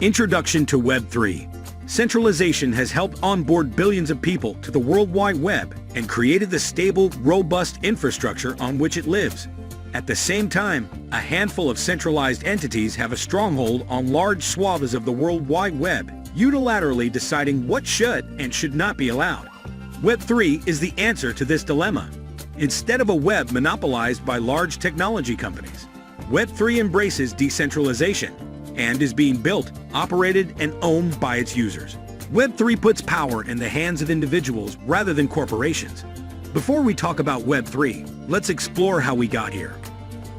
Introduction to Web 3. Centralization has helped onboard billions of people to the World Wide Web and created the stable, robust infrastructure on which it lives. At the same time, a handful of centralized entities have a stronghold on large swaths of the World Wide Web, unilaterally deciding what should and should not be allowed. Web 3 is the answer to this dilemma. Instead of a web monopolized by large technology companies, Web 3 embraces decentralization and is being built, operated, and owned by its users. Web 3 puts power in the hands of individuals rather than corporations. Before we talk about Web 3, let's explore how we got here.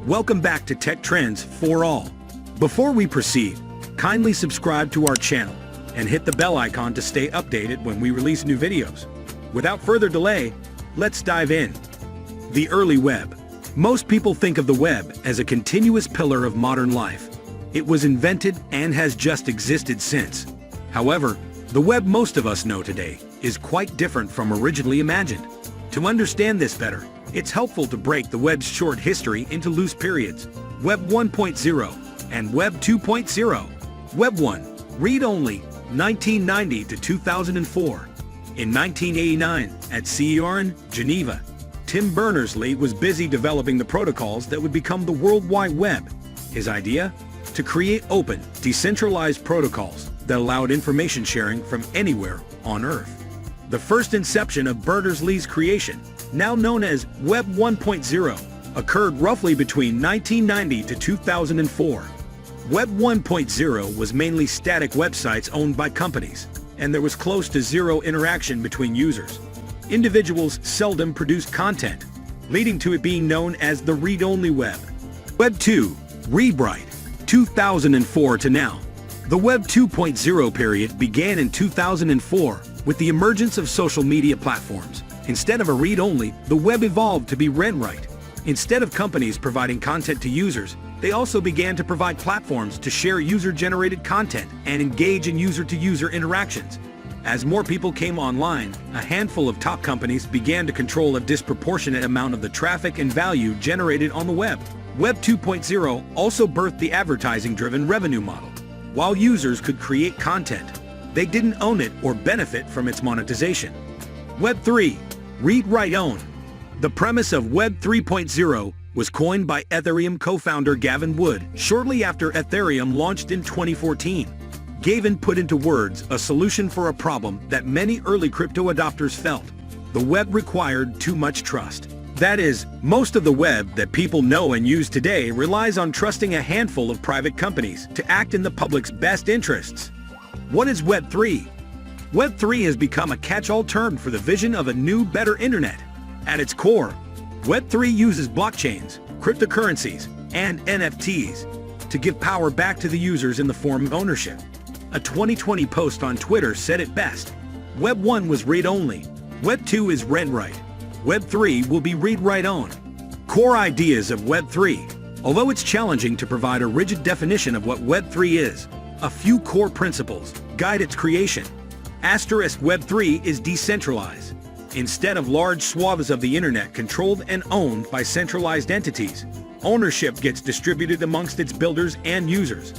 Welcome back to Tech Trends for All. Before we proceed, kindly subscribe to our channel and hit the bell icon to stay updated when we release new videos. Without further delay, let's dive in. The early web. Most people think of the web as a continuous pillar of modern life. It was invented and has just existed since. However, the web most of us know today is quite different from originally imagined. To understand this better, it's helpful to break the web's short history into loose periods. Web 1.0 and Web 2.0. Web 1, read-only, 1990 to 2004. In 1989, at CERN, Geneva, Tim Berners-Lee was busy developing the protocols that would become the World Wide Web. His idea? To create open, decentralized protocols that allowed information sharing from anywhere on Earth. The first inception of Berners-Lee's creation, now known as Web 1.0, occurred roughly between 1990 to 2004. Web 1.0 was mainly static websites owned by companies, and there was close to zero interaction between users. Individuals seldom produced content, leading to it being known as the read-only web. Web 2, read-write, 2004 to now. The Web 2.0 period began in 2004 with the emergence of social media platforms. Instead of a read-only, the web evolved to be read-write. Instead of companies providing content to users, they also began to provide platforms to share user-generated content and engage in user-to-user interactions. As more people came online, a handful of top companies began to control a disproportionate amount of the traffic and value generated on the web. Web 2.0 also birthed the advertising-driven revenue model. While users could create content, they didn't own it or benefit from its monetization. Web 3, read, write, own. The premise of Web 3.0 was coined by Ethereum co-founder Gavin Wood shortly after Ethereum launched in 2014. Gavin put into words a solution for a problem that many early crypto adopters felt. The web required too much trust. That is, most of the web that people know and use today relies on trusting a handful of private companies to act in the public's best interests. What is Web 3? Web 3 has become a catch-all term for the vision of a new, better internet. At its core, Web 3 uses blockchains, cryptocurrencies, and NFTs to give power back to the users in the form of ownership. A 2020 post on Twitter said it best. Web 1 was read-only. Web 2 is read-write. Web 3 will be read-write-own. Core ideas of Web 3. Although it's challenging to provide a rigid definition of what Web 3 is, a few core principles guide its creation. Asterisk Web 3 is decentralized. Instead of large swaths of the internet controlled and owned by centralized entities, ownership gets distributed amongst its builders and users.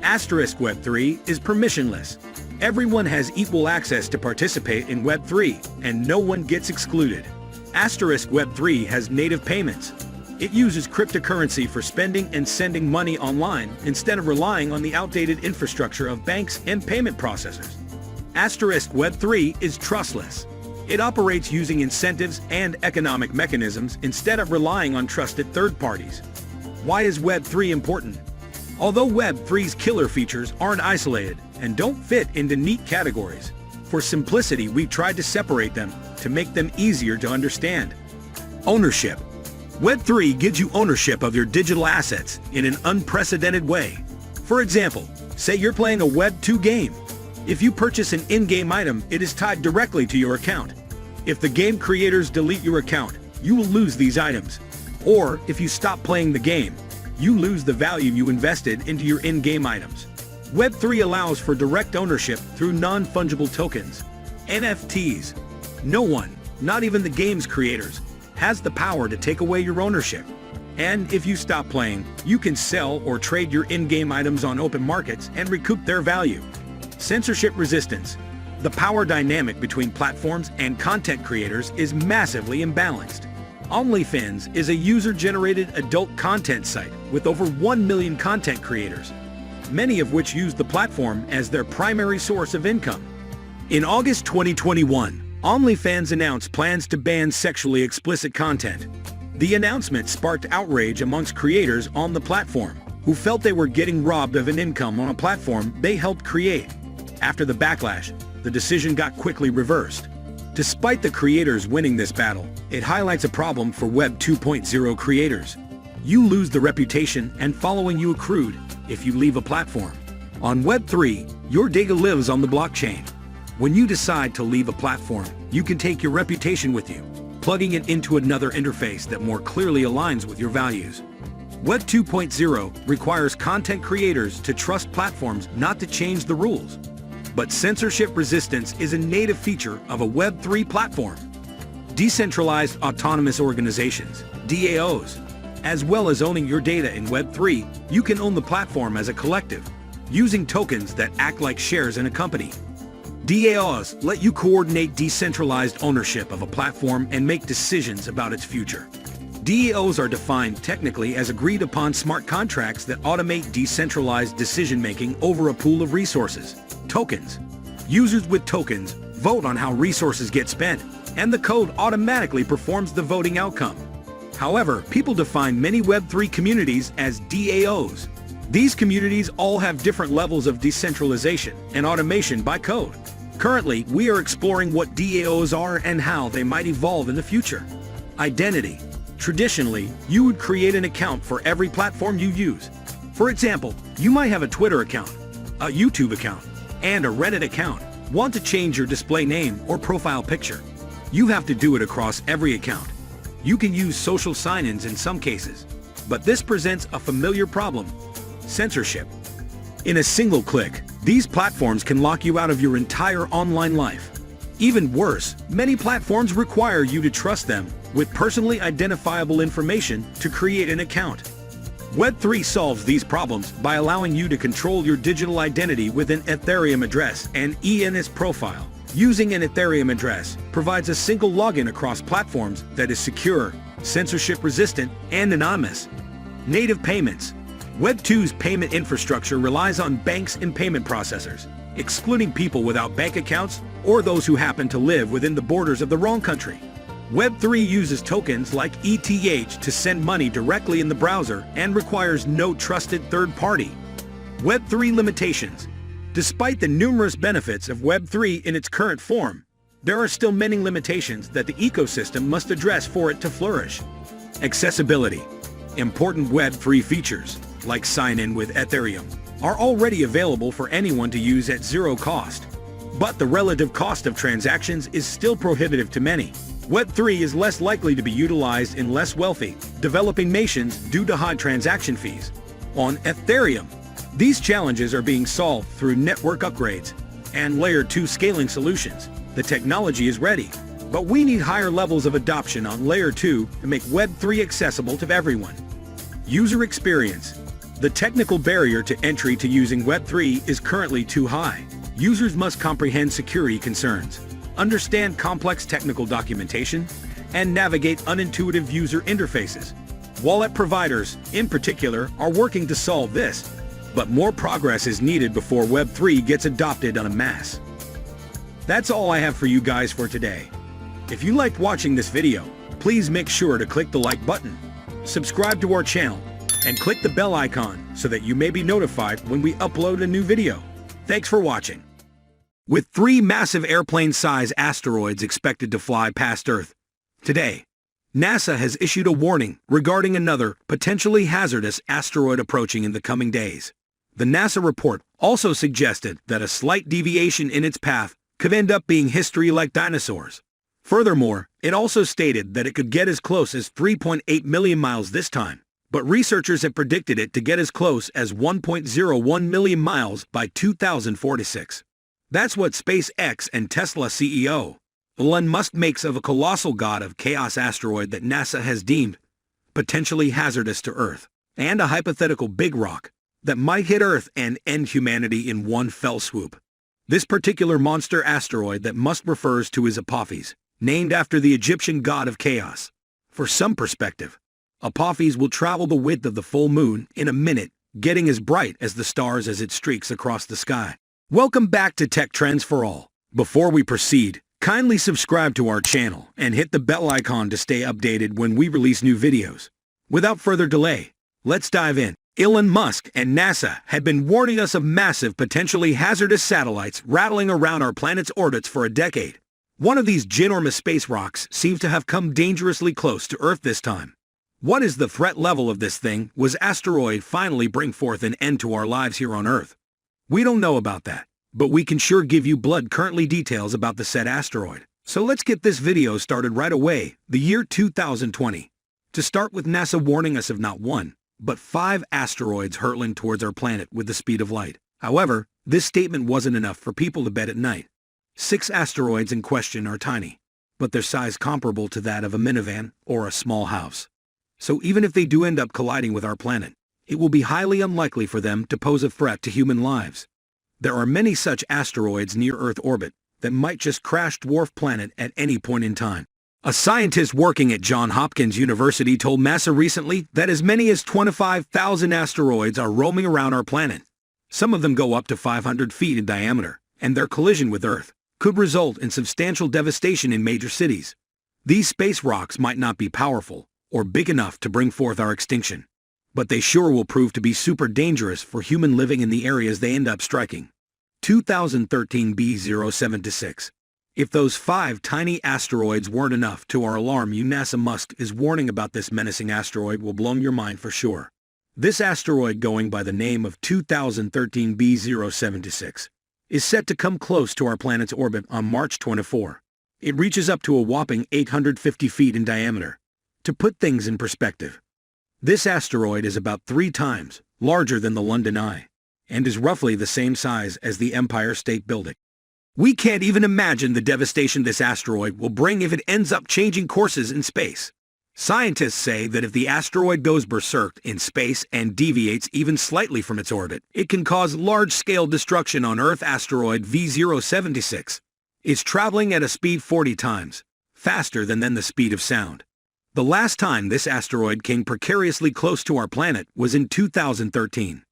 Asterisk Web 3 is permissionless. Everyone has equal access to participate in Web 3, and no one gets excluded. Asterisk Web 3 has native payments. It uses cryptocurrency for spending and sending money online instead of relying on the outdated infrastructure of banks and payment processors. Asterisk Web 3 is trustless. It operates using incentives and economic mechanisms instead of relying on trusted third parties. Why is Web 3 important? Although Web 3's killer features aren't isolated and don't fit into neat categories, for simplicity we've tried to separate them to make them easier to understand. Ownership. Web 3 gives you ownership of your digital assets in an unprecedented way. For example, say you're playing a Web 2 game. If you purchase an in-game item, it is tied directly to your account. If the game creators delete your account, you will lose these items. Or, if you stop playing the game, you lose the value you invested into your in-game items. Web 3 allows for direct ownership through non-fungible tokens, NFTs. No one, not even the game's creators, has the power to take away your ownership. And if you stop playing, you can sell or trade your in-game items on open markets and recoup their value. Censorship resistance. The power dynamic between platforms and content creators is massively imbalanced. OnlyFans is a user-generated adult content site with over 1 million content creators, many of which use the platform as their primary source of income. In August 2021, OnlyFans announced plans to ban sexually explicit content. The announcement sparked outrage amongst creators on the platform, who felt they were getting robbed of an income on a platform they helped create. After the backlash, the decision got quickly reversed. Despite the creators winning this battle, it highlights a problem for Web 2.0 creators. You lose the reputation and following you accrued if you leave a platform. On Web 3, your data lives on the blockchain. When you decide to leave a platform, you can take your reputation with you, plugging it into another interface that more clearly aligns with your values. Web 2.0 requires content creators to trust platforms not to change the rules. But censorship resistance is a native feature of a Web 3 platform. Decentralized autonomous organizations, DAOs, as well as owning your data in Web 3, you can own the platform as a collective, using tokens that act like shares in a company. DAOs let you coordinate decentralized ownership of a platform and make decisions about its future. DAOs are defined technically as agreed-upon smart contracts that automate decentralized decision-making over a pool of resources. Tokens. Users with tokens vote on how resources get spent, and the code automatically performs the voting outcome. However, people define many Web3 communities as DAOs. These communities all have different levels of decentralization and automation by code. Currently, we are exploring what DAOs are and how they might evolve in the future. Identity. Traditionally, you would create an account for every platform you use. For example, you might have a Twitter account, a YouTube account, and a Reddit account. Want to change your display name or profile picture? You have to do it across every account. You can use social sign-ins in some cases, but this presents a familiar problem: censorship. In a single click, these platforms can lock you out of your entire online life. Even worse, many platforms require you to trust them with personally identifiable information to create an account. Web3 solves these problems by allowing you to control your digital identity with an Ethereum address and ENS profile. Using an Ethereum address provides a single login across platforms that is secure, censorship-resistant, and anonymous. Native payments. Web2's payment infrastructure relies on banks and payment processors, excluding people without bank accounts or those who happen to live within the borders of the wrong country. Web3 uses tokens like ETH to send money directly in the browser and requires no trusted third party. Web3 limitations. Despite the numerous benefits of Web3 in its current form, there are still many limitations that the ecosystem must address for it to flourish. Accessibility. Important Web3 features, like sign-in with Ethereum, are already available for anyone to use at zero cost. But the relative cost of transactions is still prohibitive to many. Web3 is less likely to be utilized in less wealthy, developing nations due to high transaction fees. On Ethereum, these challenges are being solved through network upgrades and Layer 2 scaling solutions. The technology is ready, but we need higher levels of adoption on Layer 2 to make Web3 accessible to everyone. User experience. The technical barrier to entry to using Web3 is currently too high. Users must comprehend security concerns, understand complex technical documentation, and navigate unintuitive user interfaces. Wallet providers, in particular, are working to solve this, but more progress is needed before Web3 gets adopted en masse. That's all I have for you guys for today. If you liked watching this video, please make sure to click the like button, subscribe to our channel, and click the bell icon so that you may be notified when we upload a new video. Thanks for watching. With 3 massive airplane-sized asteroids expected to fly past Earth today, NASA has issued a warning regarding another potentially hazardous asteroid approaching in the coming days. The NASA report also suggested that a slight deviation in its path could end up being history like dinosaurs. Furthermore, it also stated that it could get as close as 3.8 million miles this time, but researchers have predicted it to get as close as 1.01 million miles by 2046. That's what SpaceX and Tesla CEO Elon Musk makes of a colossal god of chaos asteroid that NASA has deemed potentially hazardous to Earth, and a hypothetical big rock that might hit Earth and end humanity in one fell swoop. This particular monster asteroid that Musk refers to is Apophis, named after the Egyptian god of chaos. For some perspective, Apophis will travel the width of the full moon in a minute, getting as bright as the stars as it streaks across the sky. Welcome back to Tech Trends for All. Before we proceed, kindly subscribe to our channel and hit the bell icon to stay updated when we release new videos. Without further delay, let's dive in. Elon Musk and NASA had been warning us of massive, potentially hazardous satellites rattling around our planet's orbits for a decade. One of these ginormous space rocks seems to have come dangerously close to Earth this time. What is the threat level of this thing? Was asteroid finally bring forth an end to our lives here on Earth? We don't know about that, but we can sure give you currently details about the said asteroid. So let's get this video started right away, the year 2020. To start with, NASA warning us of not one, but 5 asteroids hurtling towards our planet with the speed of light. However, this statement wasn't enough for people to bed at night. 6 asteroids in question are tiny, but their size comparable to that of a minivan or a small house. So even if they do end up colliding with our planet, it will be highly unlikely for them to pose a threat to human lives. There are many such asteroids near Earth orbit that might just crash dwarf planet at any point in time. A scientist working at Johns Hopkins University told NASA recently that as many as 25,000 asteroids are roaming around our planet. Some of them go up to 500 feet in diameter, and their collision with Earth could result in substantial devastation in major cities. These space rocks might not be powerful or big enough to bring forth our extinction, but they sure will prove to be super dangerous for human living in the areas they end up striking. 2013 B07-6. If those 5 tiny asteroids weren't enough to alarm you, NASA Musk is warning about this menacing asteroid will blow your mind for sure. This asteroid, going by the name of 2013 B07-6, is set to come close to our planet's orbit on March 24. It reaches up to a whopping 850 feet in diameter. To put things in perspective, this asteroid is about 3 times larger than the London Eye, and is roughly the same size as the Empire State Building. We can't even imagine the devastation this asteroid will bring if it ends up changing courses in space. Scientists say that if the asteroid goes berserk in space and deviates even slightly from its orbit, it can cause large-scale destruction on Earth. Asteroid V07-6 is traveling at a speed 40 times faster than the speed of sound. The last time this asteroid came precariously close to our planet was in 2013,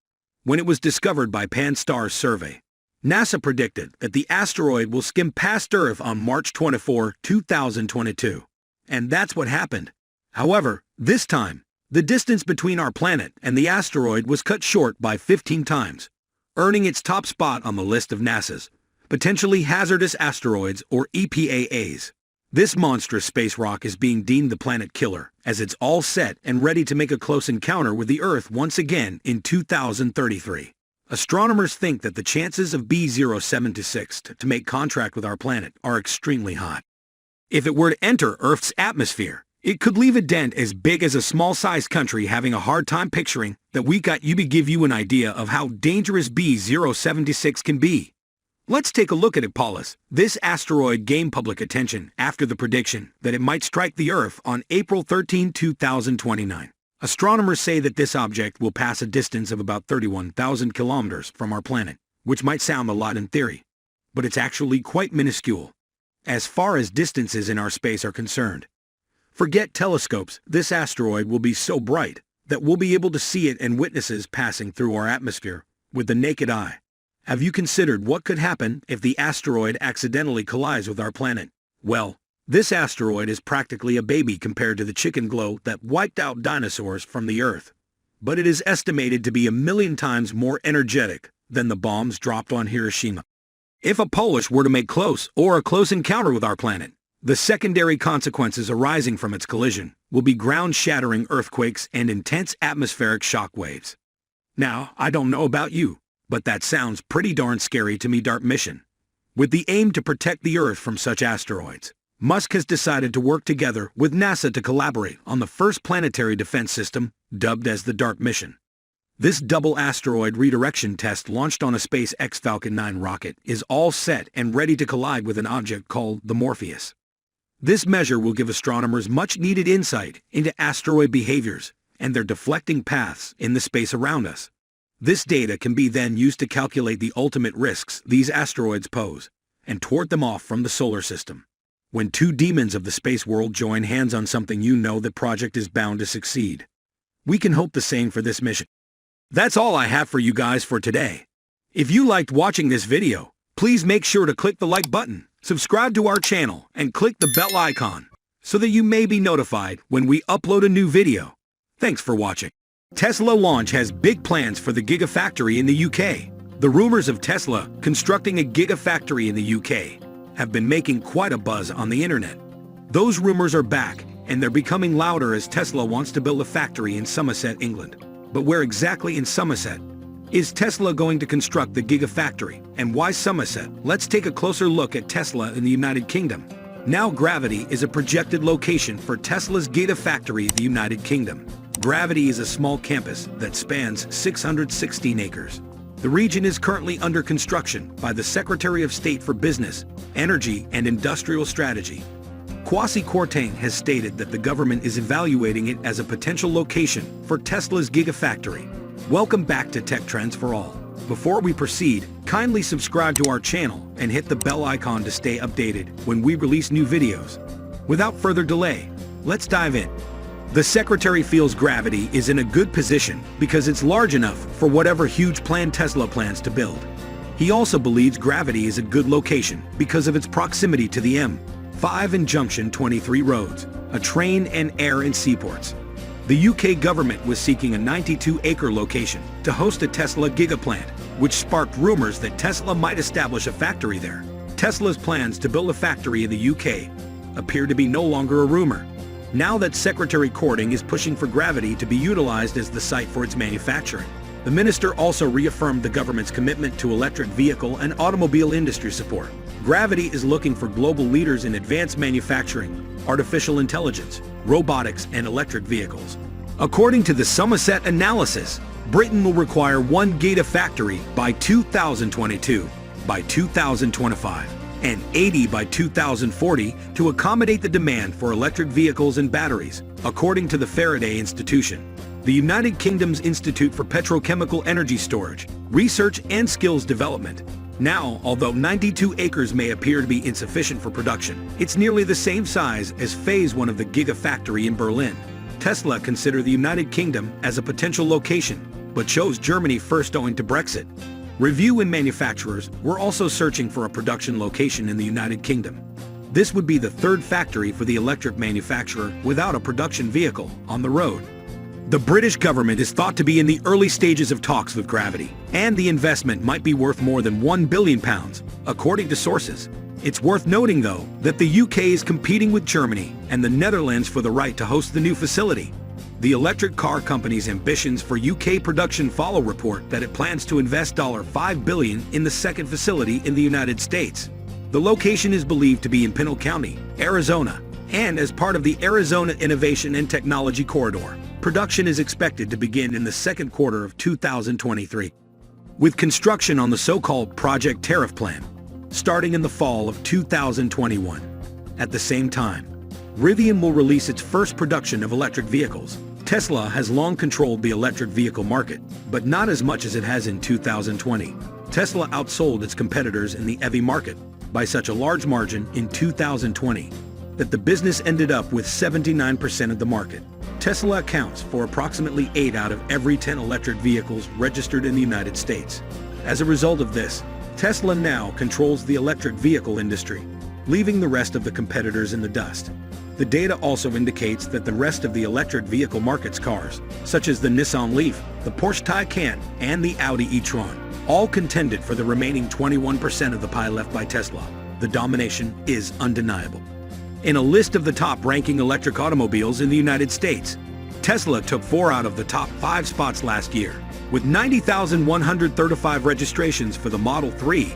when it was discovered by Pan-STARRS survey. NASA predicted that the asteroid will skim past Earth on March 24, 2022. And that's what happened. However, this time, the distance between our planet and the asteroid was cut short by 15 times, earning its top spot on the list of NASA's potentially hazardous asteroids, or EPAAs. This monstrous space rock is being deemed the planet killer, as it's all set and ready to make a close encounter with the Earth once again in 2033. Astronomers think that the chances of B07-6 to make contact with our planet are extremely high. If it were to enter Earth's atmosphere, it could leave a dent as big as a small-sized country. Having a hard time picturing that we got you to give you an idea of how dangerous B07-6 can be. Let's take a look at it. Paulus. This asteroid gained public attention after the prediction that it might strike the Earth on April 13, 2029. Astronomers say that this object will pass a distance of about 31,000 kilometers from our planet, which might sound a lot in theory, but it's actually quite minuscule as far as distances in our space are concerned. Forget telescopes, this asteroid will be so bright that we'll be able to see it and witnesses passing through our atmosphere with the naked eye. Have you considered what could happen if the asteroid accidentally collides with our planet? Well, this asteroid is practically a baby compared to the chicken glow that wiped out dinosaurs from the Earth. But it is estimated to be 1,000,000 times more energetic than the bombs dropped on Hiroshima. If a Polish were to make a close encounter with our planet, the secondary consequences arising from its collision will be ground-shattering earthquakes and intense atmospheric shock waves. Now, I don't know about you, but that sounds pretty darn scary to me. DART mission. With the aim to protect the Earth from such asteroids, Musk has decided to work together with NASA to collaborate on the first planetary defense system, dubbed as the DART mission. This double asteroid redirection test launched on a SpaceX Falcon 9 rocket is all set and ready to collide with an object called the Morpheus. This measure will give astronomers much-needed insight into asteroid behaviors and their deflecting paths in the space around us. This data can be then used to calculate the ultimate risks these asteroids pose and ward them off from the solar system. When two demons of the space world join hands on something, you know the project is bound to succeed. We can hope the same for this mission. That's all I have for you guys for today. If you liked watching this video, please make sure to click the like button, subscribe to our channel, and click the bell icon so that you may be notified when we upload a new video. Thanks for watching. Tesla launch has big plans for the Gigafactory in the UK. The rumors of Tesla constructing a Gigafactory in the UK have been making quite a buzz on the internet. Those rumors are back, and they're becoming louder as Tesla wants to build a factory in Somerset, England. But where exactly in Somerset is Tesla going to construct the Gigafactory, and why Somerset? Let's take a closer look at Tesla in the United Kingdom. Now Gravity is a projected location for Tesla's Gigafactory in the United Kingdom. Gravity is a small campus that spans 616 acres. The region is currently under construction by the Secretary of State for Business, Energy and Industrial Strategy. Kwasi Kwarteng has stated that the government is evaluating it as a potential location for Tesla's Gigafactory. Welcome back to Tech Trends for All. Before we proceed, kindly subscribe to our channel and hit the bell icon to stay updated when we release new videos. Without further delay, let's dive in. The Secretary feels Gravity is in a good position because it's large enough for whatever huge plan Tesla plans to build. He also believes Gravity is a good location because of its proximity to the M5 and Junction 23 roads, a train and air and seaports. The UK government was seeking a 92-acre location to host a Tesla gigaplant, which sparked rumors that Tesla might establish a factory there. Tesla's plans to build a factory in the UK appear to be no longer a rumor, now that Secretary Kwarteng is pushing for Gravity to be utilized as the site for its manufacturing. The minister also reaffirmed the government's commitment to electric vehicle and automobile industry support. Gravity is looking for global leaders in advanced manufacturing, artificial intelligence, robotics, and electric vehicles. According to the Somerset analysis, Britain will require one Gigafactory by 2022, by 2025, and 80 by 2040 to accommodate the demand for electric vehicles and batteries, according to the Faraday Institution, the United Kingdom's Institute for Petrochemical Energy Storage, Research and Skills Development. Now, although 92 acres may appear to be insufficient for production, it's nearly the same size as Phase 1 of the Gigafactory in Berlin. Tesla considered the United Kingdom as a potential location, but chose Germany first owing to Brexit. Review and manufacturers were also searching for a production location in the United Kingdom. This would be the third factory for the electric manufacturer without a production vehicle on the road. The British government is thought to be in the early stages of talks with Gravity, and the investment might be worth more than £1 billion, according to sources. It's worth noting, though, that the UK is competing with Germany and the Netherlands for the right to host the new facility. The electric car company's ambitions for UK production follow report that it plans to invest $5 billion in the second facility in the United States. The location is believed to be in Pinal County, Arizona, and as part of the Arizona Innovation and Technology Corridor. Production is expected to begin in the second quarter of 2023, with construction on the so-called Project Tariff Plan starting in the fall of 2021. At the same time, Rivian will release its first production of electric vehicles. Tesla has long controlled the electric vehicle market, but not as much as it has in 2020. Tesla outsold its competitors in the EV market by such a large margin in 2020 that the business ended up with 79% of the market. Tesla accounts for approximately 8 out of every 10 electric vehicles registered in the United States. As a result of this, Tesla now controls the electric vehicle industry, leaving the rest of the competitors in the dust. The data also indicates that the rest of the electric vehicle market's cars, such as the Nissan Leaf, the Porsche Taycan, and the Audi e-tron, all contended for the remaining 21% of the pie left by Tesla. The domination is undeniable. In a list of the top-ranking electric automobiles in the United States, Tesla took 4 out of the top 5 spots last year, with 90,135 registrations for the Model 3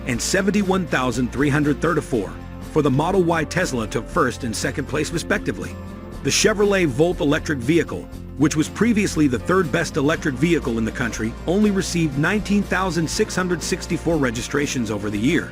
and 71,334 for the Model Y. Tesla took first and second place respectively. The Chevrolet Volt electric vehicle, which was previously the third best electric vehicle in the country, only received 19,664 registrations over the year.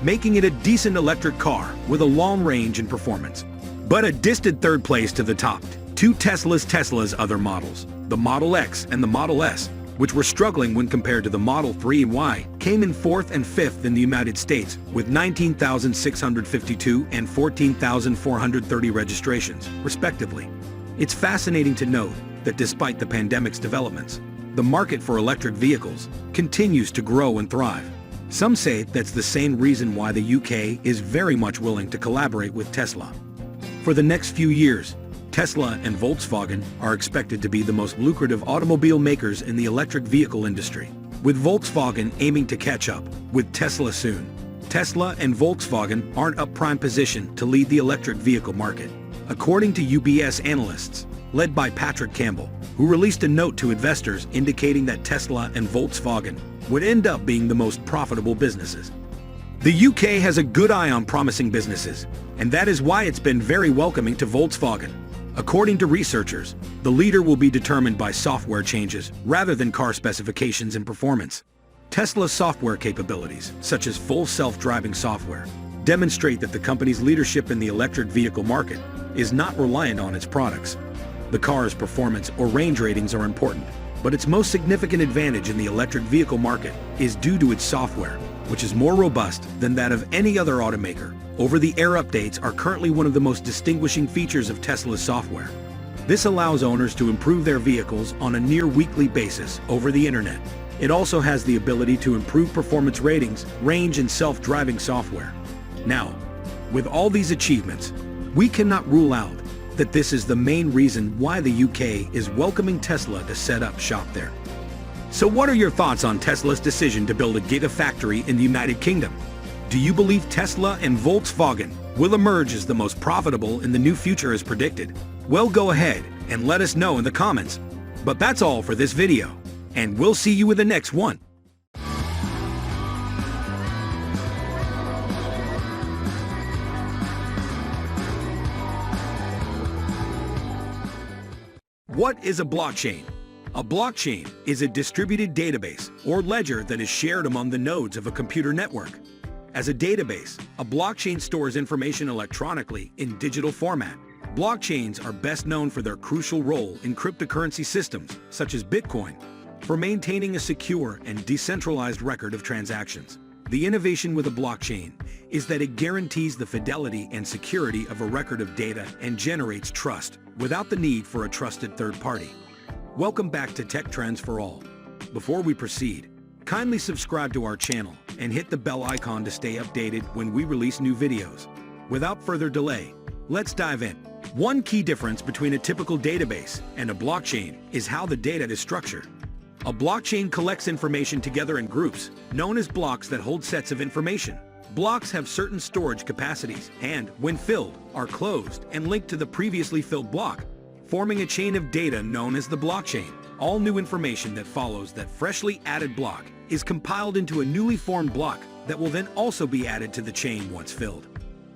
making it a decent electric car with a long range and performance. But a distant third place to the top, two Tesla's other models, the Model X and the Model S, which were struggling when compared to the Model 3 and Y, came in 4th and 5th in the United States with 19,652 and 14,430 registrations, respectively. It's fascinating to note that despite the pandemic's developments, the market for electric vehicles continues to grow and thrive. Some say that's the same reason why the UK is very much willing to collaborate with Tesla. For the next few years, Tesla and Volkswagen are expected to be the most lucrative automobile makers in the electric vehicle industry, with Volkswagen aiming to catch up with Tesla soon. Tesla and Volkswagen aren't up prime position to lead the electric vehicle market, according to UBS analysts, led by Patrick Campbell, who released a note to investors indicating that Tesla and Volkswagen would end up being the most profitable businesses. The UK has a good eye on promising businesses, and that is why it's been very welcoming to Volkswagen. According to researchers, the leader will be determined by software changes rather than car specifications and performance. Tesla's software capabilities, such as full self-driving software, demonstrate that the company's leadership in the electric vehicle market is not reliant on its products. The car's performance or range ratings are important, but its most significant advantage in the electric vehicle market is due to its software, which is more robust than that of any other automaker. Over-the-air updates are currently one of the most distinguishing features of Tesla's software. This allows owners to improve their vehicles on a near-weekly basis over the internet. It also has the ability to improve performance ratings, range, and self-driving software. Now, with all these achievements, we cannot rule out that this is the main reason why the UK is welcoming Tesla to set up shop there. So what are your thoughts on Tesla's decision to build a gigafactory in the United Kingdom? Do you believe Tesla and Volkswagen will emerge as the most profitable in the new future as predicted? Well, go ahead and let us know in the comments. But that's all for this video, and we'll see you in the next one. What is a blockchain? A blockchain is a distributed database or ledger that is shared among the nodes of a computer network. As a database, a blockchain stores information electronically in digital format. Blockchains are best known for their crucial role in cryptocurrency systems, such as Bitcoin, for maintaining a secure and decentralized record of transactions. The innovation with a blockchain is that it guarantees the fidelity and security of a record of data and generates trust without the need for a trusted third party. Welcome back to Tech Trends for All. Before we proceed, kindly subscribe to our channel and hit the bell icon to stay updated when we release new videos. Without further delay, let's dive in. One key difference between a typical database and a blockchain is how the data is structured. A blockchain collects information together in groups, known as blocks that hold sets of information. Blocks have certain storage capacities and, when filled, are closed and linked to the previously filled block, forming a chain of data known as the blockchain. All new information that follows that freshly added block is compiled into a newly formed block that will then also be added to the chain once filled.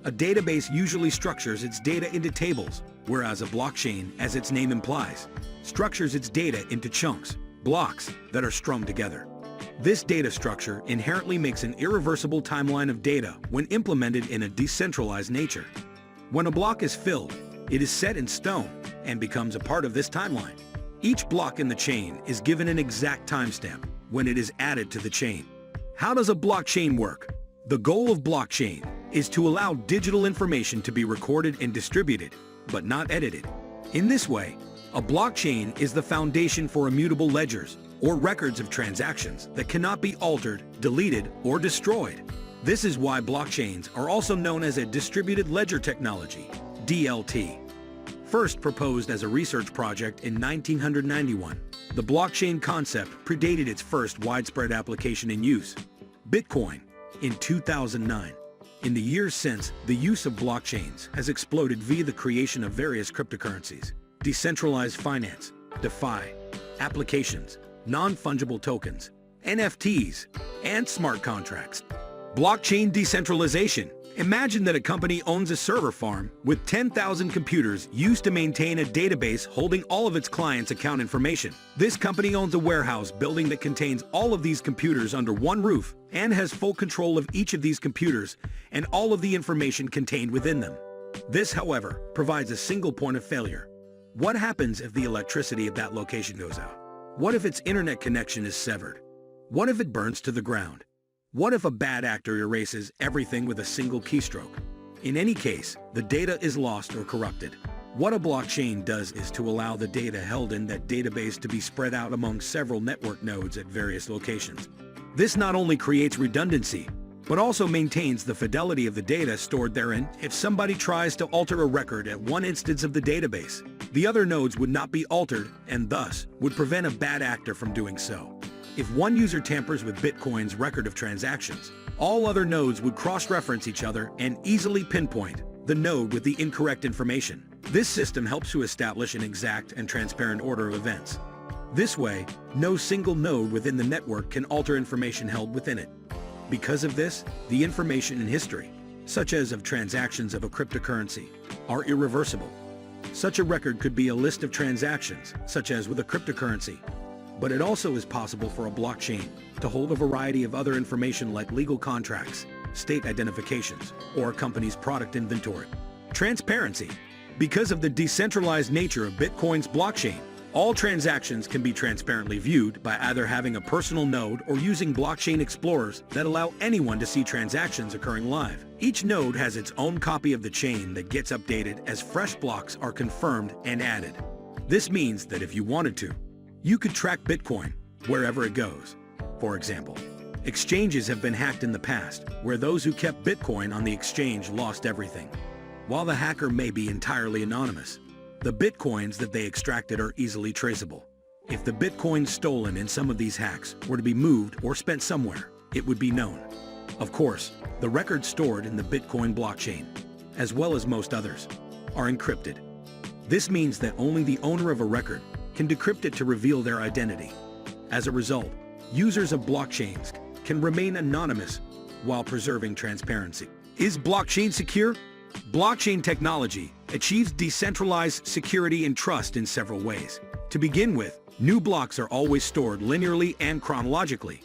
A database usually structures its data into tables, whereas a blockchain, as its name implies, structures its data into chunks, blocks that are strung together. This data structure inherently makes an irreversible timeline of data when implemented in a decentralized nature. When a block is filled, it is set in stone and becomes a part of this timeline. Each block in the chain is given an exact timestamp when it is added to the chain. How does a blockchain work? The goal of blockchain is to allow digital information to be recorded and distributed, but not edited. In this way, a blockchain is the foundation for immutable ledgers, or records of transactions that cannot be altered, deleted, or destroyed. This is why blockchains are also known as a distributed ledger technology, DLT. First proposed as a research project in 1991, the blockchain concept predated its first widespread application in use, Bitcoin, in 2009. In the years since, the use of blockchains has exploded via the creation of various cryptocurrencies, decentralized finance, DeFi, applications, non-fungible tokens, NFTs, and smart contracts. Blockchain decentralization. Imagine that a company owns a server farm with 10,000 computers used to maintain a database holding all of its clients' account information. This company owns a warehouse building that contains all of these computers under one roof and has full control of each of these computers and all of the information contained within them. This, however, provides a single point of failure. What happens if the electricity at that location goes out? What if its internet connection is severed? What if it burns to the ground? What if a bad actor erases everything with a single keystroke? In any case, the data is lost or corrupted. What a blockchain does is to allow the data held in that database to be spread out among several network nodes at various locations. This not only creates redundancy, but also maintains the fidelity of the data stored therein. If somebody tries to alter a record at one instance of the database, the other nodes would not be altered and thus would prevent a bad actor from doing so. If one user tampers with Bitcoin's record of transactions, all other nodes would cross-reference each other and easily pinpoint the node with the incorrect information. This system helps to establish an exact and transparent order of events. This way, no single node within the network can alter information held within it. Because of this, the information in history, such as of transactions of a cryptocurrency, are irreversible. Such a record could be a list of transactions, such as with a cryptocurrency. But it also is possible for a blockchain to hold a variety of other information like legal contracts, state identifications, or a company's product inventory. Transparency. Because of the decentralized nature of Bitcoin's blockchain, all transactions can be transparently viewed by either having a personal node or using blockchain explorers that allow anyone to see transactions occurring live. Each node has its own copy of the chain that gets updated as fresh blocks are confirmed and added. This means that if you wanted to, you could track Bitcoin wherever it goes. For example, exchanges have been hacked in the past, where those who kept Bitcoin on the exchange lost everything. While the hacker may be entirely anonymous, the Bitcoins that they extracted are easily traceable. If the Bitcoins stolen in some of these hacks were to be moved or spent somewhere, it would be known. Of course, the records stored in the Bitcoin blockchain, as well as most others, are encrypted. This means that only the owner of a record can decrypt it to reveal their identity. As a result, users of blockchains can remain anonymous while preserving transparency. Is blockchain secure? Blockchain technology achieves decentralized security and trust in several ways. To begin with, new blocks are always stored linearly and chronologically.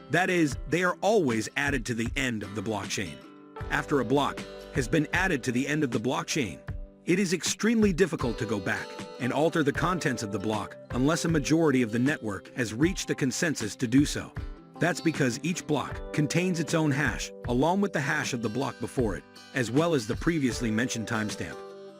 That is, they are always added to the end of the blockchain. After a block has been added to the end of the blockchain, it is extremely difficult to go back and alter the contents of the block unless a majority of the network has reached a consensus to do so. That's because each block contains its own hash, along with the hash of the block before it, as well as the previously mentioned timestamp.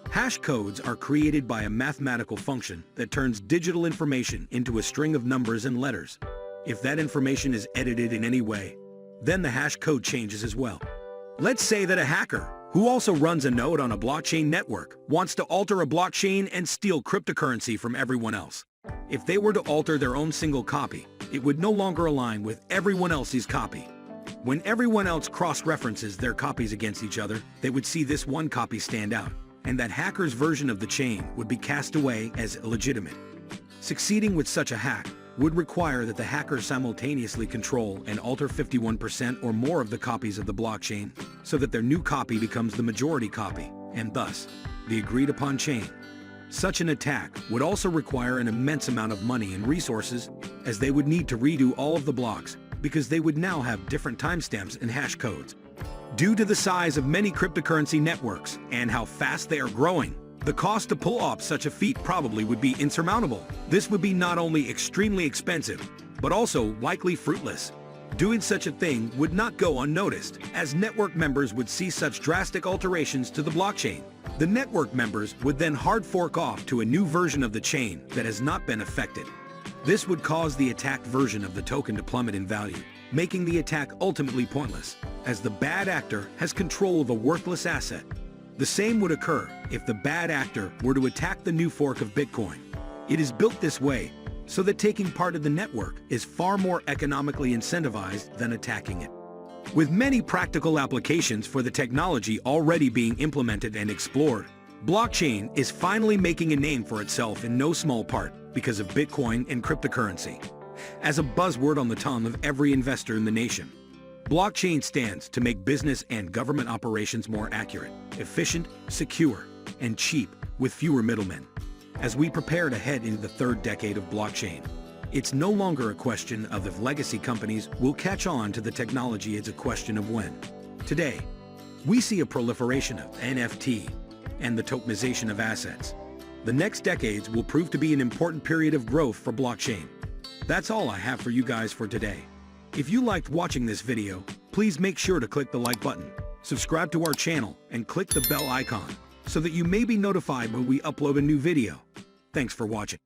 Hash codes are created by a mathematical function that turns digital information into a string of numbers and letters. If that information is edited in any way, then the hash code changes as well. Let's say that a hacker, who also runs a node on a blockchain network, wants to alter a blockchain and steal cryptocurrency from everyone else. If they were to alter their own single copy, it would no longer align with everyone else's copy. When everyone else cross-references their copies against each other, they would see this one copy stand out, and that hacker's version of the chain would be cast away as illegitimate. Succeeding with such a hack would require that the hacker simultaneously control and alter 51% or more of the copies of the blockchain so that their new copy becomes the majority copy, and thus, the agreed-upon chain. Such an attack would also require an immense amount of money and resources, as they would need to redo all of the blocks because they would now have different timestamps and hash codes. Due to the size of many cryptocurrency networks and how fast they are growing, the cost to pull off such a feat probably would be insurmountable. This would be not only extremely expensive, but also likely fruitless. Doing such a thing would not go unnoticed, as network members would see such drastic alterations to the blockchain. The network members would then hard fork off to a new version of the chain that has not been affected. This would cause the attacked version of the token to plummet in value, making the attack ultimately pointless, as the bad actor has control of a worthless asset. The same would occur if the bad actor were to attack the new fork of Bitcoin. It is built this way so that taking part of the network is far more economically incentivized than attacking it. With many practical applications for the technology already being implemented and explored, blockchain is finally making a name for itself in no small part because of Bitcoin and cryptocurrency. As a buzzword on the tongue of every investor in the nation, blockchain stands to make business and government operations more accurate, efficient, secure, and cheap with fewer middlemen. As we prepare to head into the third decade of blockchain, It's no longer a question of if legacy companies will catch on to the technology, it's a question of when. Today, we see a proliferation of NFT and the tokenization of assets. The next decades will prove to be an important period of growth for blockchain. That's all I have for you guys for today. If you liked watching this video, please make sure to click the like button, subscribe to our channel, and click the bell icon so that you may be notified when we upload a new video. Thanks for watching.